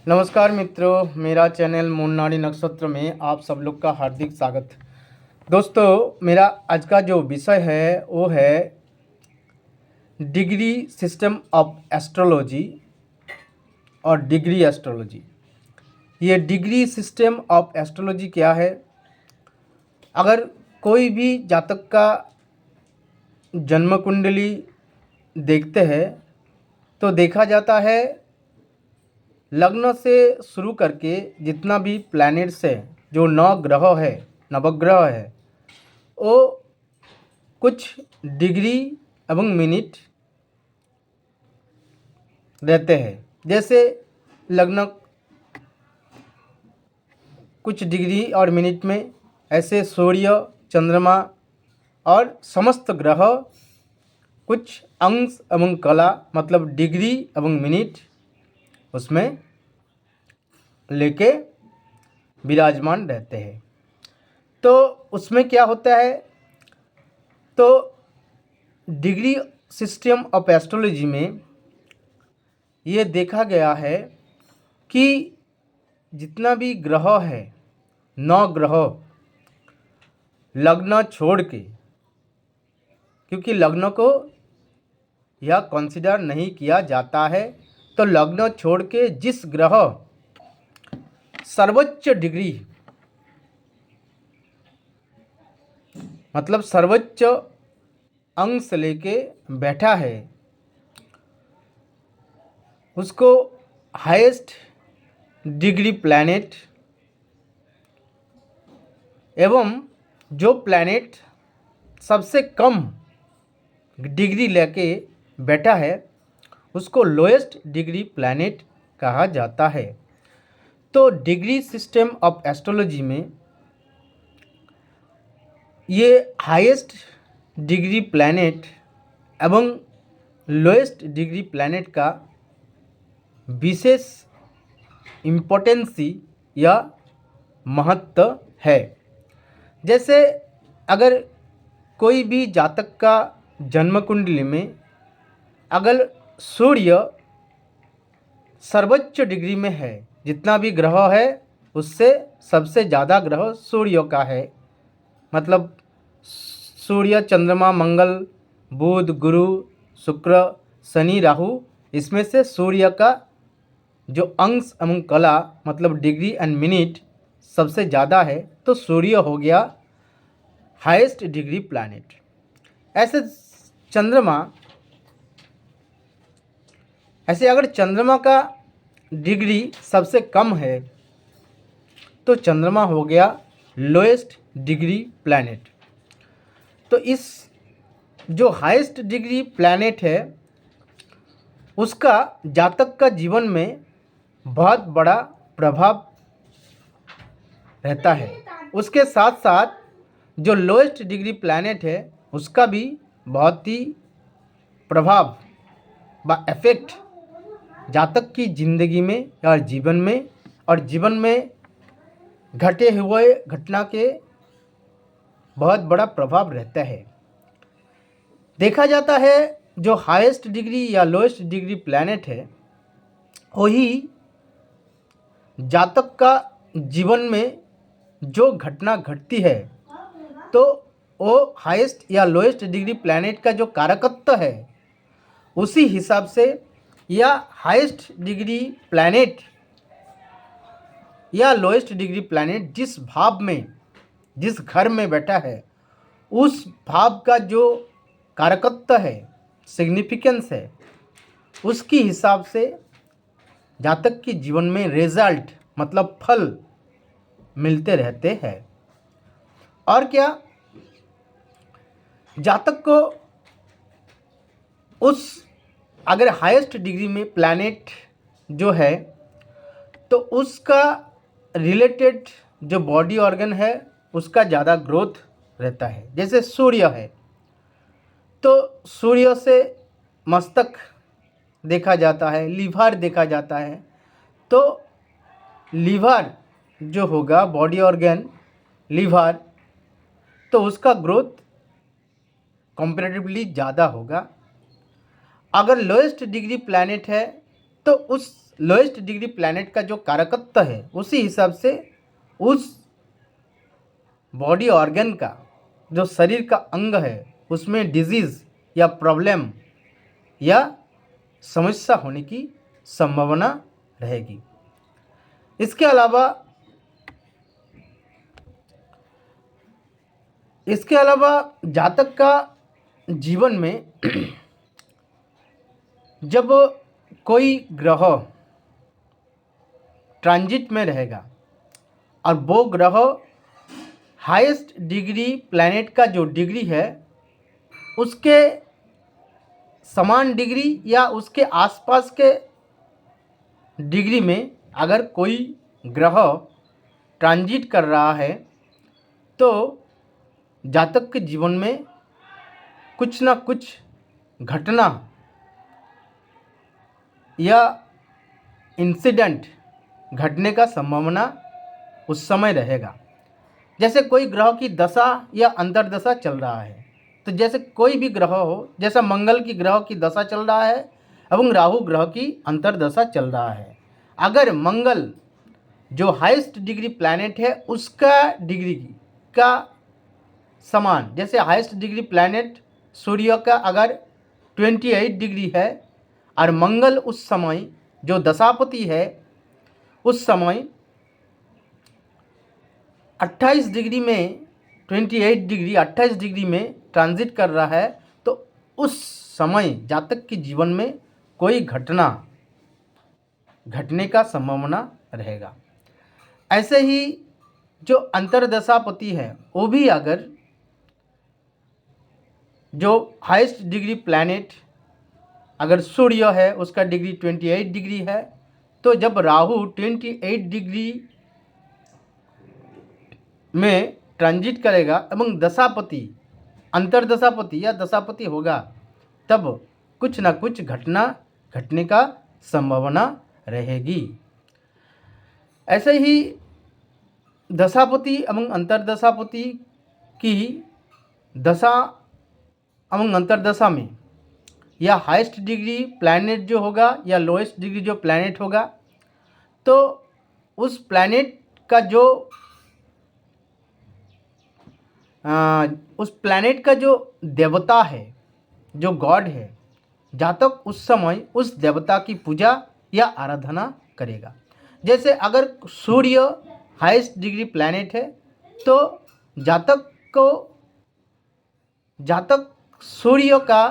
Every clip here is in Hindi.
नमस्कार मित्रों, मेरा चैनल मूननाडी नक्षत्र में आप सब लोग का हार्दिक स्वागत। दोस्तों, मेरा आज का जो विषय है वो है डिग्री सिस्टम ऑफ एस्ट्रोलॉजी और डिग्री एस्ट्रोलॉजी। ये डिग्री सिस्टम ऑफ एस्ट्रोलॉजी क्या है? अगर कोई भी जातक का जन्म कुंडली देखते हैं तो देखा जाता है लग्न से शुरू करके जितना भी प्लैनेट्स है, जो नवग्रह है, वो कुछ डिग्री एवं मिनट रहते हैं। जैसे लग्न कुछ डिग्री और मिनट में, ऐसे सूर्य, चंद्रमा और समस्त ग्रह कुछ अंश एवं कला मतलब डिग्री एवं मिनट उसमें लेके विराजमान रहते हैं। तो उसमें क्या होता है, तो डिग्री सिस्टम ऑफ एस्ट्रोलॉजी में ये देखा गया है कि जितना भी ग्रह है, 9 ग्रह लग्न छोड़ के, क्योंकि लग्न को यह कंसिडर नहीं किया जाता है, तो लग्न छोड़ के जिस ग्रह सर्वोच्च डिग्री मतलब सर्वोच्च अंश लेके बैठा है उसको हाईएस्ट डिग्री प्लैनेट, एवं जो प्लैनेट सबसे कम डिग्री लेके बैठा है उसको लोएस्ट डिग्री प्लैनेट कहा जाता है। तो डिग्री सिस्टम ऑफ एस्ट्रोलॉजी में ये हाईएस्ट डिग्री प्लैनेट एवं लोएस्ट डिग्री प्लैनेट का विशेष इम्पोर्टेंसी या महत्व है। जैसे अगर कोई भी जातक का जन्म कुंडली में अगर सूर्य सर्वोच्च डिग्री में है, जितना भी ग्रह है उससे सबसे ज़्यादा ग्रह सूर्य का है, मतलब सूर्य, चंद्रमा, मंगल, बुध, गुरु, शुक्र, शनि, राहु, इसमें से सूर्य का जो अंश एवं कला मतलब डिग्री एंड मिनट सबसे ज़्यादा है, तो सूर्य हो गया हाईएस्ट डिग्री प्लैनेट। ऐसे अगर चंद्रमा का डिग्री सबसे कम है तो चंद्रमा हो गया लोएस्ट डिग्री प्लैनेट। तो इस जो हाईएस्ट डिग्री प्लैनेट है उसका जातक का जीवन में बहुत बड़ा प्रभाव रहता है। उसके साथ साथ जो लोएस्ट डिग्री प्लैनेट है उसका भी बहुत ही प्रभाव व इफेक्ट जातक की जिंदगी में और जीवन में घटे हुए घटना के बहुत बड़ा प्रभाव रहता है। देखा जाता है जो हाईएस्ट डिग्री या लोएस्ट डिग्री प्लैनेट है वही जातक का जीवन में जो घटना घटती है तो वो हाईएस्ट या लोएस्ट डिग्री प्लैनेट का जो कारकत्व है उसी हिसाब से, या हाईएस्ट डिग्री प्लैनेट या लोएस्ट डिग्री प्लैनेट जिस भाव में, जिस घर में बैठा है उस भाव का जो कारकत्व है, सिग्निफिकेंस है, उसके हिसाब से जातक के जीवन में रिजल्ट मतलब फल मिलते रहते हैं। और क्या, जातक को उस अगर हाईएस्ट डिग्री में प्लैनेट जो है तो उसका रिलेटेड जो बॉडी ऑर्गन है उसका ज़्यादा ग्रोथ रहता है। जैसे सूर्य है तो सूर्य से मस्तक देखा जाता है, लीवर देखा जाता है, तो लीवर जो होगा बॉडी ऑर्गन लीवर, तो उसका ग्रोथ कंपैरेटिवली ज़्यादा होगा। अगर लोएस्ट डिग्री प्लैनेट है तो उस लोएस्ट डिग्री प्लैनेट का जो कारकत्व है उसी हिसाब से उस बॉडी ऑर्गन का, जो शरीर का अंग है, उसमें डिजीज़ या प्रॉब्लम या समस्या होने की संभावना रहेगी। इसके अलावा जातक का जीवन में जब कोई ग्रह ट्रांजिट में रहेगा और वो ग्रह हाईएस्ट डिग्री प्लैनेट का जो डिग्री है उसके समान डिग्री या उसके आसपास के डिग्री में अगर कोई ग्रह ट्रांजिट कर रहा है तो जातक के जीवन में कुछ ना कुछ घटना या इंसिडेंट घटने का संभावना उस समय रहेगा। जैसे कोई ग्रह की दशा या अंतर्दशा चल रहा है, तो जैसे कोई भी ग्रह हो, जैसा मंगल की ग्रह की दशा चल रहा है एवं राहु ग्रह की अंतर्दशा चल रहा है, अगर मंगल जो हाईएस्ट डिग्री प्लैनेट है उसका डिग्री का समान, जैसे हाईएस्ट डिग्री प्लैनेट सूर्य का अगर 28 डिग्री है और मंगल उस समय जो दशापति है उस समय 28 डिग्री में 28 डिग्री 28 डिग्री में ट्रांजिट कर रहा है, तो उस समय जातक के जीवन में कोई घटना घटने का संभावना रहेगा। ऐसे ही जो अंतर्दशापति है वो भी अगर जो हाईएस्ट डिग्री प्लैनेट अगर सूर्य है उसका डिग्री 28 डिग्री है, तो जब राहु 28 डिग्री में ट्रांजिट करेगा एवं दशापति अंतर्दशापति या दशापति होगा, तब कुछ ना कुछ घटना घटने का संभावना रहेगी। ऐसे ही दशापति एवं अंतर्दशापति की दशा एवं अंतर्दशा में या हाईएस्ट डिग्री प्लैनेट जो होगा या लोएस्ट डिग्री जो प्लैनेट होगा, तो उस प्लैनेट का जो देवता है, जो गॉड है, जातक उस समय उस देवता की पूजा या आराधना करेगा। जैसे अगर सूर्य हाईएस्ट डिग्री प्लैनेट है तो जातक सूर्य का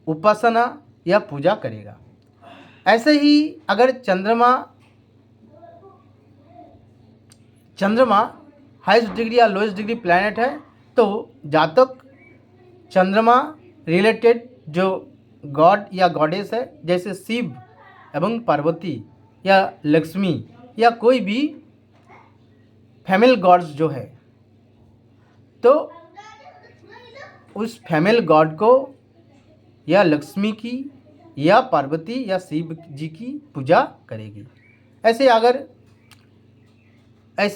उपासना या पूजा करेगा। ऐसे ही अगर चंद्रमा हाईएस्ट डिग्री या लोएस्ट डिग्री प्लैनेट है तो जातक चंद्रमा रिलेटेड जो गॉड या गॉडेस है, जैसे शिव एवं पार्वती या लक्ष्मी या कोई भी फीमेल गॉड्स जो है, तो उस फीमेल गॉड को या लक्ष्मी की या पार्वती या शिव जी की पूजा करेगी। ऐसे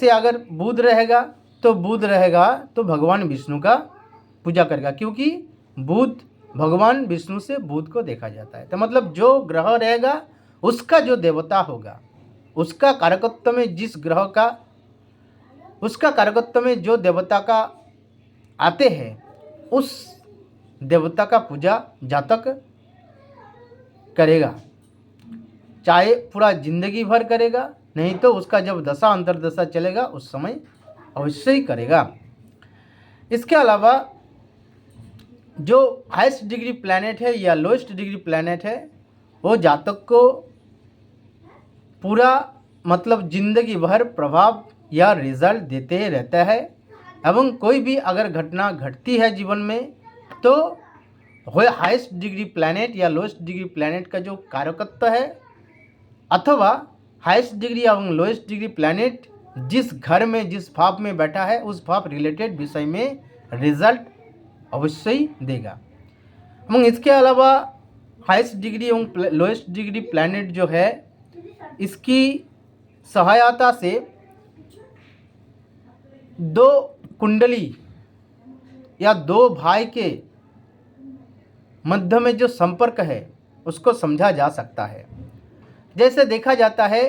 अगर बुध रहेगा तो भगवान विष्णु का पूजा करेगा, क्योंकि बुध भगवान विष्णु से बुध को देखा जाता है। तो मतलब जो ग्रह रहेगा उसका जो देवता होगा, उसका कारकत्व में जिस ग्रह का उसका कारकत्व में जो देवता का आते हैं उस देवता का पूजा जातक करेगा, चाहे पूरा जिंदगी भर करेगा, नहीं तो उसका जब दशा अंतर्दशा चलेगा उस समय अवश्य ही करेगा। इसके अलावा जो हाईएस्ट डिग्री प्लैनेट है या लोएस्ट डिग्री प्लैनेट है वो जातक को पूरा मतलब जिंदगी भर प्रभाव या रिजल्ट देते रहता है, एवं कोई भी अगर घटना घटती है जीवन में तो हाईएस्ट डिग्री प्लैनेट या लोएस्ट डिग्री प्लैनेट का जो कारकत्व है अथवा हाईएस्ट डिग्री एवं लोएस्ट डिग्री प्लैनेट जिस घर में जिस भाव में बैठा है उस भाव रिलेटेड विषय में रिजल्ट अवश्य ही देगा। एवं इसके अलावा हाईएस्ट डिग्री एवं लोएस्ट डिग्री प्लैनेट जो है इसकी सहायता से दो कुंडली या दो भाई के मध्य में जो संपर्क है उसको समझा जा सकता है। जैसे देखा जाता है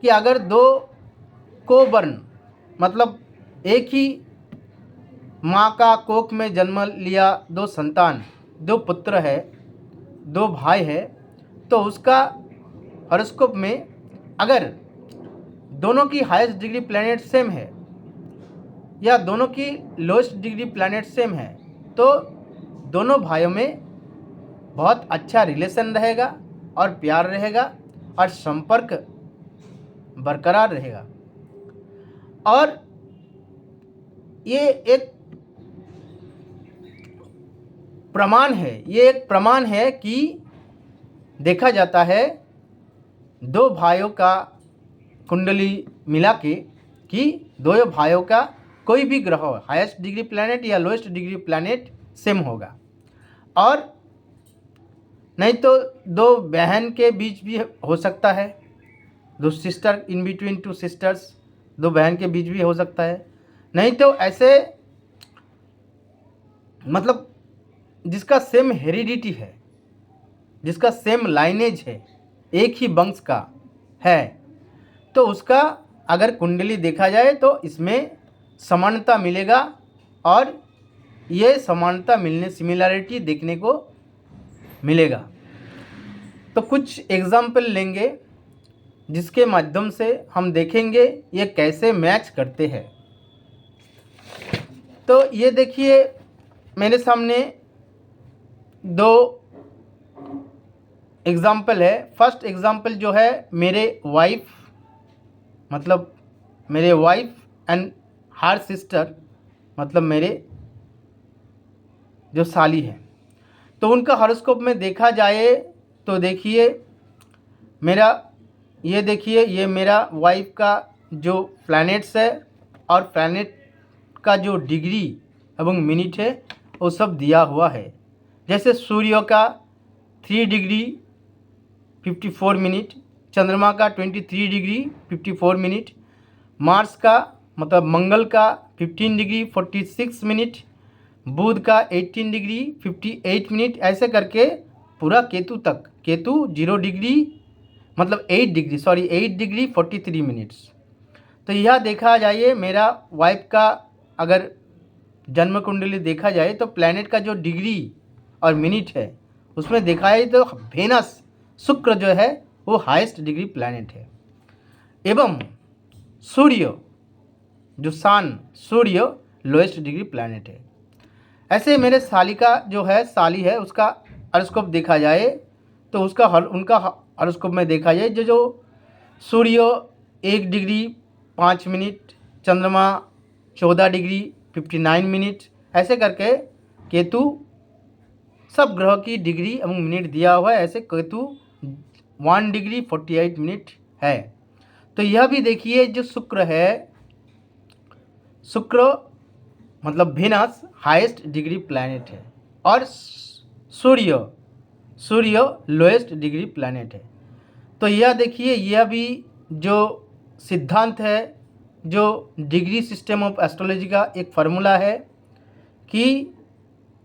कि अगर दो कोबर्न मतलब एक ही माँ का कोख में जन्म लिया दो संतान, दो पुत्र है, दो भाई है, तो उसका हॉरोस्कोप में अगर दोनों की हाईएस्ट डिग्री प्लैनेट सेम है या दोनों की लोएस्ट डिग्री प्लैनेट सेम है, तो दोनों भाइयों में बहुत अच्छा रिलेशन रहेगा और प्यार रहेगा और संपर्क बरकरार रहेगा। और ये एक प्रमाण है कि देखा जाता है दो भाइयों का कुंडली मिला के कि दो भाइयों का कोई भी ग्रह हाईएस्ट डिग्री प्लैनेट या लोएस्ट डिग्री प्लैनेट सेम होगा। और नहीं तो दो बहन के बीच भी हो सकता है, दो sister in between two sisters, दो बहन के बीच भी हो सकता है। नहीं तो ऐसे मतलब जिसका सेम हेरिडिटी है, जिसका सेम लाइनेज है, एक ही वंश का है, तो उसका अगर कुंडली देखा जाए तो इसमें समानता मिलेगा। और ये समानता मिलने सिमिलैरिटी देखने को मिलेगा। तो कुछ एग्जाम्पल लेंगे जिसके माध्यम से हम देखेंगे ये कैसे मैच करते हैं। तो ये देखिए मेरे सामने दो एग्जाम्पल है। फर्स्ट एग्जाम्पल जो है मेरे वाइफ एंड हर सिस्टर मतलब मेरे जो साली है, तो उनका हॉरोस्कोप में देखा जाए तो देखिए ये मेरा वाइफ का जो प्लैनेट्स है और प्लैनेट का जो डिग्री एवं मिनट है वो सब दिया हुआ है। जैसे सूर्य का 3 डिग्री 54 मिनट, चंद्रमा का 23 डिग्री 54 मिनट, मार्स का मतलब मंगल का 15 डिग्री 46 मिनट, बुध का 18 डिग्री 58 मिनट, ऐसे करके पूरा केतु तक, केतु 0 डिग्री मतलब 8 डिग्री 43 मिनट्स। तो यह देखा जाए मेरा वाइफ का अगर जन्म कुंडली देखा जाए तो प्लैनेट का जो डिग्री और मिनट है उसमें देखा जाए तो वेनस शुक्र जो है वो हाईएस्ट डिग्री प्लैनेट है, एवं सूर्य जो सूर्य लोएस्ट डिग्री प्लैनेट है। ऐसे मेरे साली है उसका हॉरोस्कोप देखा जाए तो उनका हॉरोस्कोप में देखा जाए जो सूर्य 1 डिग्री 5 मिनट, चंद्रमा 14 डिग्री 59 मिनट, ऐसे करके केतु सब ग्रह की डिग्री एवं मिनट दिया हुआ है। ऐसे केतु 1 डिग्री 48 मिनट है। तो यह भी देखिए जो शुक्र मतलब वेनस हाईएस्ट डिग्री प्लैनेट है और सूर्य लोएस्ट डिग्री प्लैनेट है। तो यह देखिए यह भी जो सिद्धांत है, जो डिग्री सिस्टम ऑफ एस्ट्रोलॉजी का एक फार्मूला है कि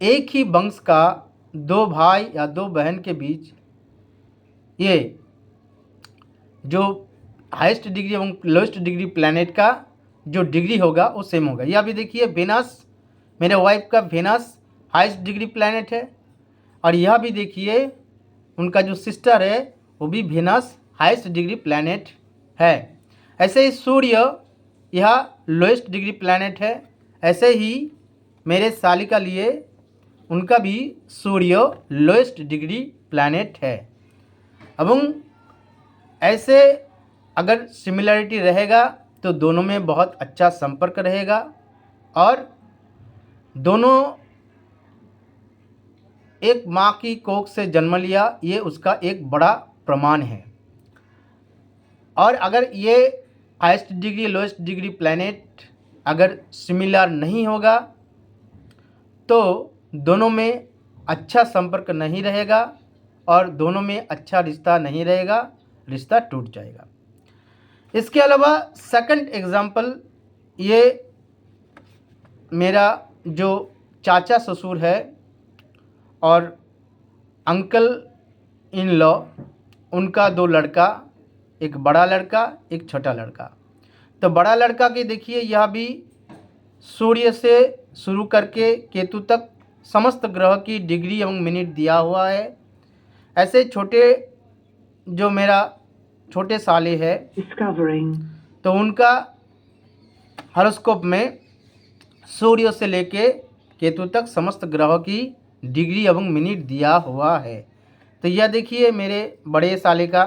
एक ही वंश का दो भाई या दो बहन के बीच ये जो हाईएस्ट डिग्री एवं लोएस्ट डिग्री प्लैनेट का जो डिग्री होगा वो सेम होगा। यह भी देखिए वेनस, मेरे वाइफ का वेनस हाईएस्ट डिग्री प्लैनेट है और यह भी देखिए उनका जो सिस्टर है वो भी वेनस हाईएस्ट डिग्री प्लैनेट है। ऐसे ही सूर्य यह लोएस्ट डिग्री प्लैनेट है। ऐसे ही मेरे साली का लिए उनका भी सूर्य लोएस्ट डिग्री प्लैनेट है। एवं ऐसे अगर सिमिलरिटी रहेगा तो दोनों में बहुत अच्छा संपर्क रहेगा और दोनों एक माँ की कोख से जन्म लिया, ये उसका एक बड़ा प्रमाण है। और अगर ये highest degree lowest degree planet अगर सिमिलर नहीं होगा तो दोनों में अच्छा संपर्क नहीं रहेगा और दोनों में अच्छा रिश्ता नहीं रहेगा, रिश्ता टूट जाएगा। इसके अलावा सेकंड एग्जाम्पल, ये मेरा जो चाचा ससुर है और अंकल इन लॉ, उनका दो लड़का एक बड़ा लड़का, एक छोटा लड़का। तो बड़ा लड़का की देखिए यह भी सूर्य से शुरू करके केतु तक समस्त ग्रह की डिग्री एवं मिनट दिया हुआ है। ऐसे छोटे जो मेरा छोटे साले है तो उनका हॉरोस्कोप में सूर्य से लेके केतु तक समस्त ग्रहों की डिग्री एवं मिनट दिया हुआ है। तो यह देखिए मेरे बड़े साले का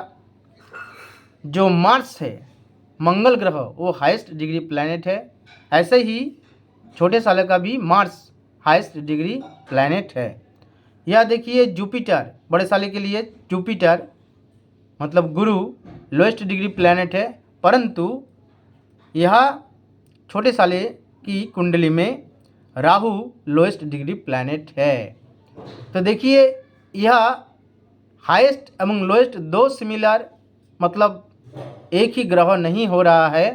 जो मार्स है, मंगल ग्रह, वो हाईएस्ट डिग्री प्लैनेट है। ऐसे ही छोटे साले का भी मार्स हाईएस्ट डिग्री प्लैनेट है। यह देखिए जुपिटर, बड़े साले के लिए जुपिटर मतलब गुरु लोएस्ट डिग्री प्लैनेट है, परंतु यह छोटे साले की कुंडली में राहु लोएस्ट डिग्री प्लैनेट है। तो देखिए यह हाईएस्ट एवं लोएस्ट दो सिमिलर मतलब एक ही ग्रह नहीं हो रहा है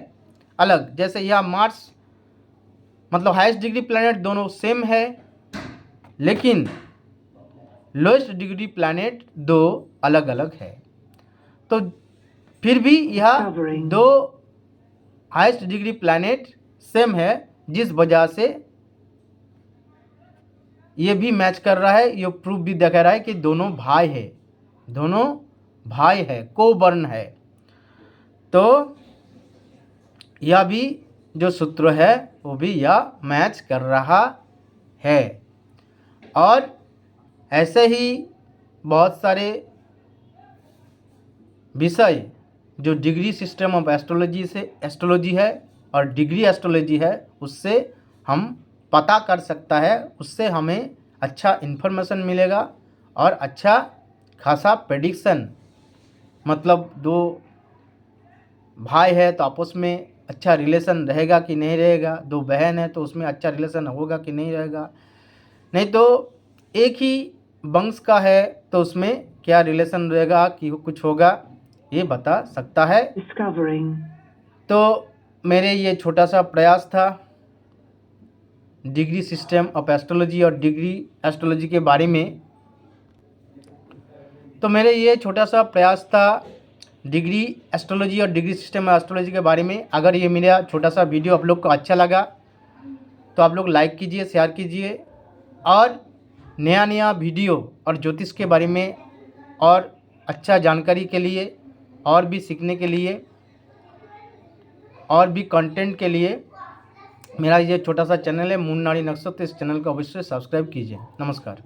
अलग। जैसे यह मार्स मतलब हाईएस्ट डिग्री प्लैनेट दोनों सेम है, लेकिन लोएस्ट डिग्री प्लैनेट दो अलग अलग है। तो फिर भी यह दो हाईएस्ट डिग्री प्लैनेट सेम है, जिस वजह से ये भी मैच कर रहा है। ये प्रूफ भी दिखा रहा है कि दोनों भाई है, दोनों भाई है, कोबर्न है। तो यह भी जो सूत्र है वो भी यह मैच कर रहा है। और ऐसे ही बहुत सारे विषय जो डिग्री सिस्टम ऑफ एस्ट्रोलॉजी है और डिग्री एस्ट्रोलॉजी है, उससे हम पता कर सकता है, उससे हमें अच्छा इन्फॉर्मेशन मिलेगा और अच्छा खासा प्रेडिक्शन, मतलब दो भाई है तो आपस में अच्छा रिलेशन रहेगा कि नहीं रहेगा, दो बहन है तो उसमें अच्छा रिलेशन होगा कि नहीं रहेगा, नहीं तो एक ही वंश का है तो उसमें क्या रिलेशन रहेगा कि कुछ होगा, ये बता सकता है। तो मेरे ये छोटा सा प्रयास था डिग्री सिस्टम ऑफ एस्ट्रोलॉजी और डिग्री एस्ट्रोलॉजी के बारे में। तो मेरे ये छोटा सा प्रयास था डिग्री एस्ट्रोलॉजी और डिग्री सिस्टम ऑफ एस्ट्रोलॉजी के बारे में। अगर ये मेरा छोटा सा वीडियो आप लोग को अच्छा लगा तो आप लोग लाइक कीजिए, शेयर कीजिए, और नया नया वीडियो और ज्योतिष के बारे में और अच्छा जानकारी के लिए और भी सीखने के लिए और भी कंटेंट के लिए मेरा ये छोटा सा चैनल है मून नाड़ी नक्षत्र, इस चैनल को अवश्य सब्सक्राइब कीजिए। नमस्कार।